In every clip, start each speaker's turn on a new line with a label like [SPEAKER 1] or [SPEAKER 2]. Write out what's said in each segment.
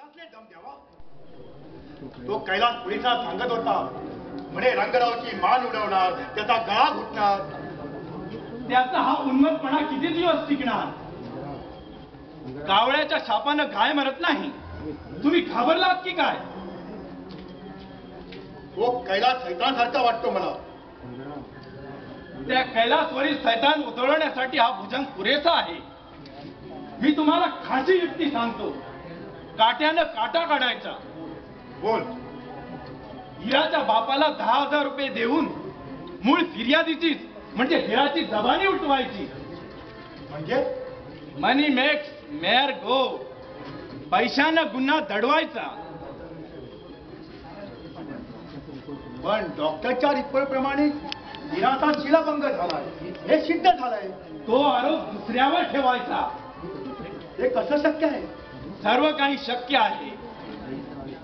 [SPEAKER 1] कसले दम द्यावा. तो कैलास पुरीचा सांगत होता म्हणे रंगरावची मान उडवणार, त्याचा गळा घुटणार.
[SPEAKER 2] त्याचा हा उन्मत्तपणा किती दिवस टिकणार. कावळ्याच्या शापानं गाय मरत नाही. तुम्ही घाबरलात की काय.
[SPEAKER 1] तो कैलास सैतानासारखा वाटतो मला.
[SPEAKER 2] त्या कैलासवरील सैतान उतरवण्यासाठी हा भुजंग पुरेसा आहे. मी तुम्हाला खासी युक्ती सांगतो. काट्यानं काटा काढायचा.
[SPEAKER 1] बोल.
[SPEAKER 2] हिराच्या बापाला 10,000 रुपये देऊन मूळ फिर्यादीचीच म्हणजे हिराची जबानी उठवायची.
[SPEAKER 1] म्हणजे
[SPEAKER 2] मनी मेक्स मेअर गो. पैशानं गुन्हा दडवायचा.
[SPEAKER 1] पण डॉक्टरच्या रिपोर्टप्रमाणे हिराचा शिलाभंग झालाय हे सिद्ध झालंय.
[SPEAKER 2] तो आरोप दुसऱ्यावर ठेवायचा.
[SPEAKER 1] हे कसं शक्य आहे.
[SPEAKER 2] सर्व काही शक्य आहे.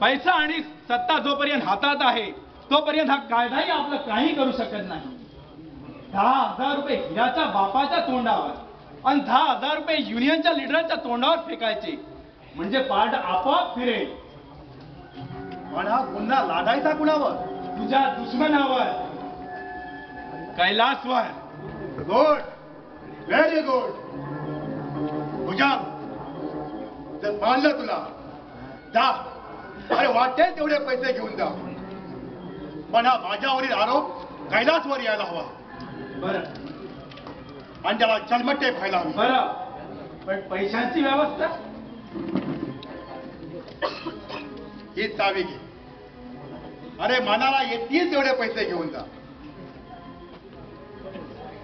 [SPEAKER 2] पैसा आणि सत्ता जोपर्यंत हातात आहे तोपर्यंत हा कायदाही आपलं काही करू शकत नाही. 10,000 रुपये हिराच्या बापाच्या तोंडावर आणि 10,000 रुपये युनियनच्या लिडरच्या तोंडावर फेकायचे म्हणजे पाठ आपोआप फिरेल.
[SPEAKER 1] पण हा गुन्हा लादायचा कुणावर.
[SPEAKER 2] तुझ्या दुश्मनावर. कैलासवर.
[SPEAKER 1] गुड. Very good. भुजंग जर मानलं तुला जा. अरे वाटेल तेवढे पैसे घेऊन जा. पण हा माझ्यावरील आरोप कैलासवर यायला हवा.
[SPEAKER 2] बरं
[SPEAKER 1] आणि त्याला जन्मटे व्हायला हवी.
[SPEAKER 2] बरं. पण पैशांची व्यवस्था.
[SPEAKER 1] ही चावी घे. अरे मनाला येतील तेवढे पैसे घेऊन जा.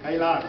[SPEAKER 1] कैलास